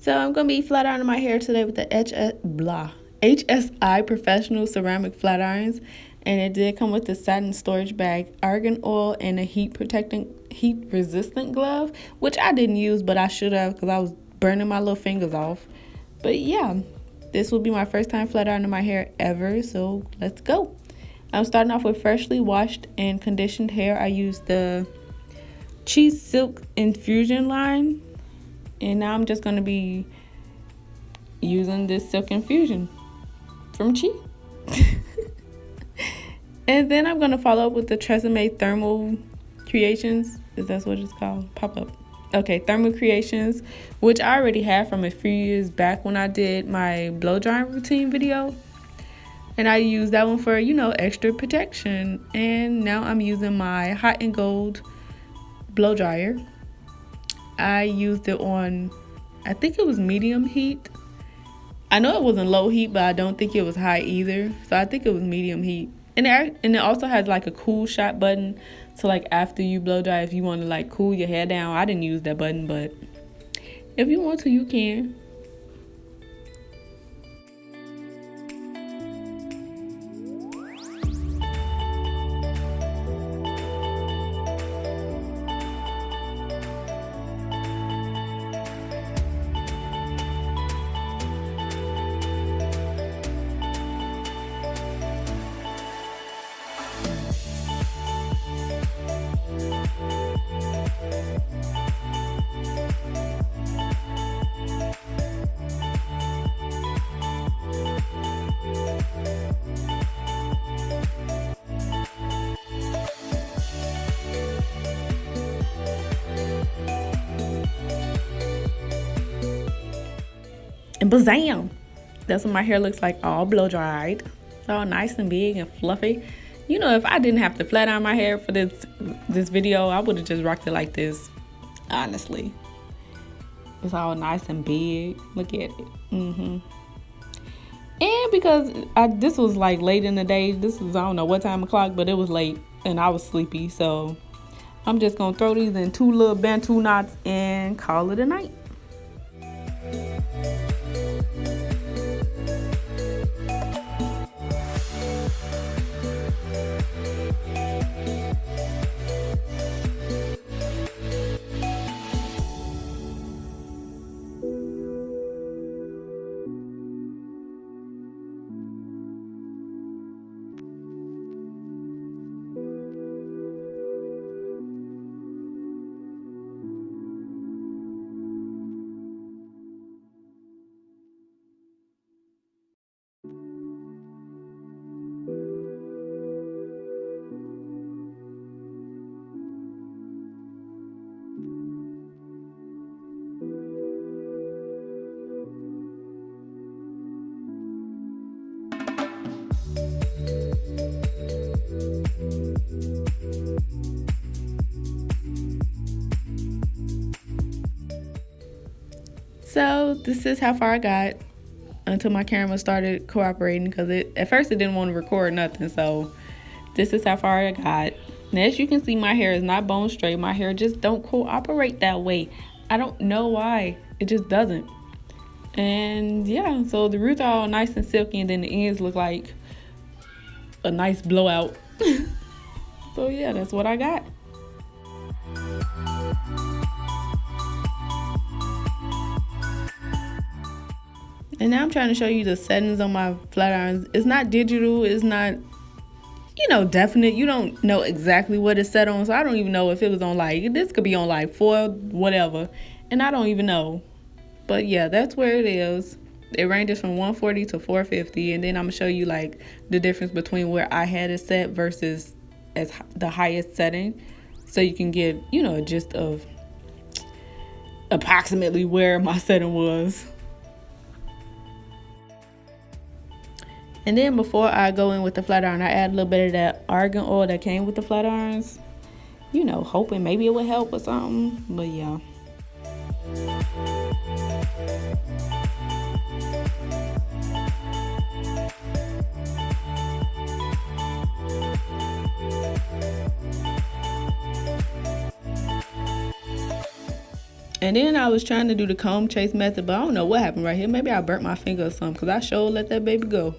So I'm going to be flat ironing my hair today with the HSI Professional ceramic flat irons. And it did come with the satin storage bag, argan oil, and a heat resistant glove, which I didn't use, but I should have because I was burning my little fingers off. But yeah, this will be my first time flat ironing my hair ever, so let's go. I'm starting off with freshly washed and conditioned hair. I used the Cheese Silk Infusion line. And now I'm just going to be using this Silk Infusion from Chi. And then I'm going to follow up with the Tresemme Thermal Creations. Is that what it's called? Pop up. Okay, Thermal Creations, which I already had from a few years back when I did my blow drying routine video. And I used that one for, extra protection. And now I'm using my Hot and Gold blow dryer. I used it on, I think it was medium heat. I know it wasn't low heat, but I don't think it was high either. So I think it was medium heat. And it also has like a cool shot button. So like after you blow dry, if you want to like cool your hair down. I didn't use that button, but if you want to, you can. And bazam! That's what my hair looks like, all blow dried. All nice and big and fluffy. If I didn't have to flat iron my hair for this video, I would have just rocked it like this. Honestly. It's all nice and big. Look at it. And because this was like late in the day. This was, I don't know what time o'clock, but it was late. And I was sleepy. So I'm just going to throw these in 2 little bantu knots and call it a night. So this is how far I got until my camera started cooperating, because at first it didn't want to record nothing. So this is how far I got. And as you can see, my hair is not bone straight. My hair just don't cooperate that way. I don't know why. It just doesn't. And yeah, so the roots are all nice and silky, and then the ends look like a nice blowout. So yeah, that's what I got. And now I'm trying to show you the settings on my flat irons. It's not digital. It's not, definite. You don't know exactly what it's set on. So I don't even know if it was on this could be on 4, whatever. And I don't even know. But yeah, that's where it is. It ranges from 140 to 450. And then I'm going to show you the difference between where I had it set versus as the highest setting. So you can get, a gist of approximately where my setting was. And then before I go in with the flat iron, I add a little bit of that argan oil that came with the flat irons. Hoping maybe it would help or something. But yeah. And then I was trying to do the comb chase method, but I don't know what happened right here. Maybe I burnt my finger or something, because I sure let that baby go.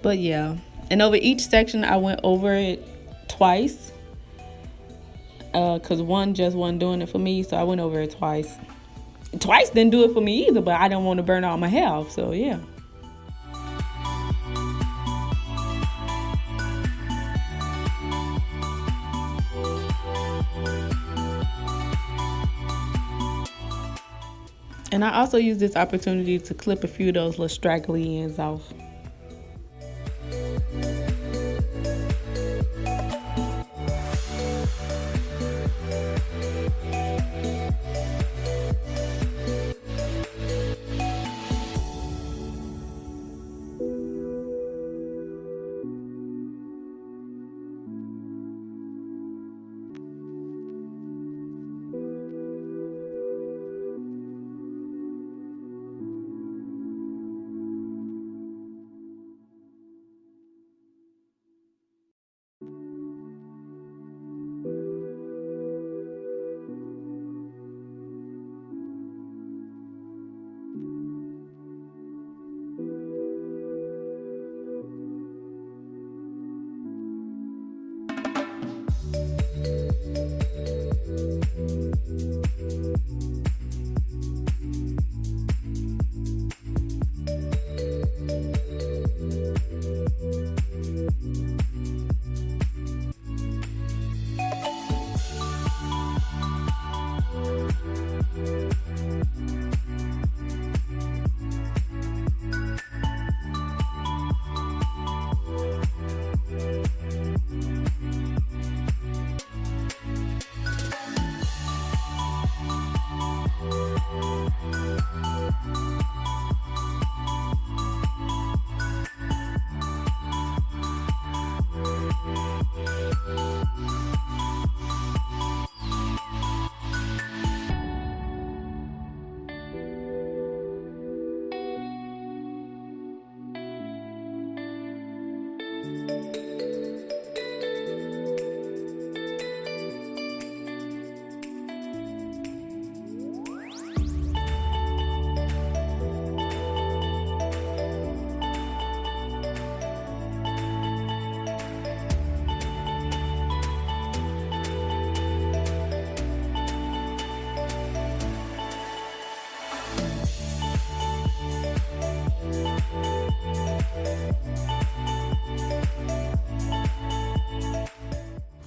But yeah. And over each section, I went over it twice. Because one just wasn't doing it for me, so I went over it twice. Twice didn't do it for me either, but I didn't want to burn all my hair off, so yeah. And I also used this opportunity to clip a few of those little straggly ends off.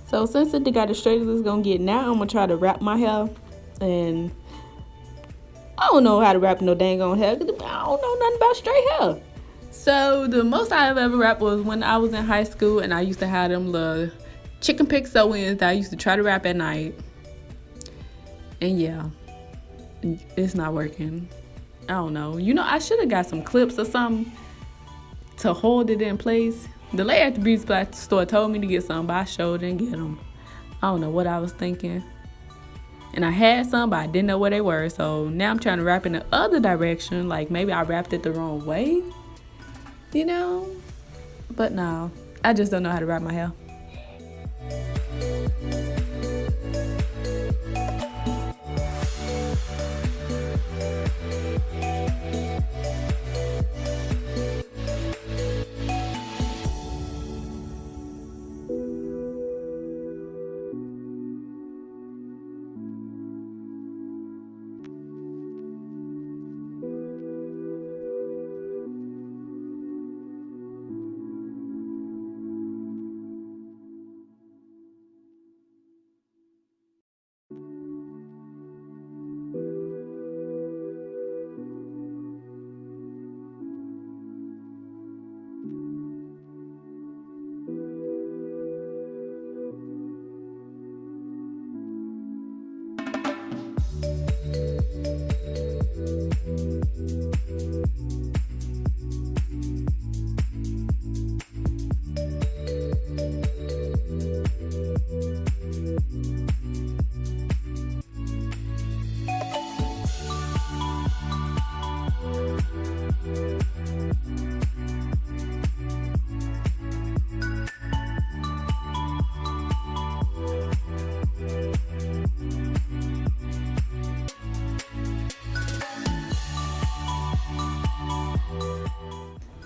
So since it got as straight as it's gonna get, now I'm gonna try to wrap my hair. And I don't know how to wrap no dang on hair, 'cause I don't know nothing about straight hair. So the most I've ever wrapped was when I was in high school, and I used to have them little chicken pick sew-ins that I used to try to wrap at night. And yeah, it's not working. I don't know. You know, I should have got some clips or something to hold it in place. The lady at the beauty supply store told me to get some, but I sure didn't get them. I don't know what I was thinking. And I had some, but I didn't know where they were. So now I'm trying to wrap in the other direction. Like maybe I wrapped it the wrong way, you know? But no, I just don't know how to wrap my hair.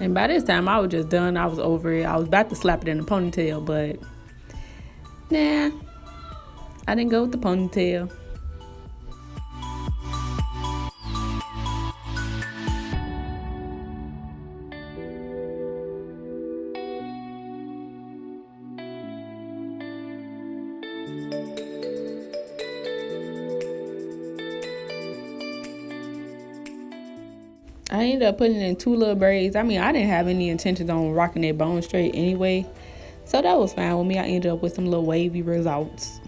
And by this time, I was just done. I was over it. I was about to slap it in a ponytail, but nah, I didn't go with the ponytail. I ended up putting in 2 little braids. I mean, I didn't have any intentions on rocking that bone straight anyway, so that was fine with me. I ended up with some little wavy results.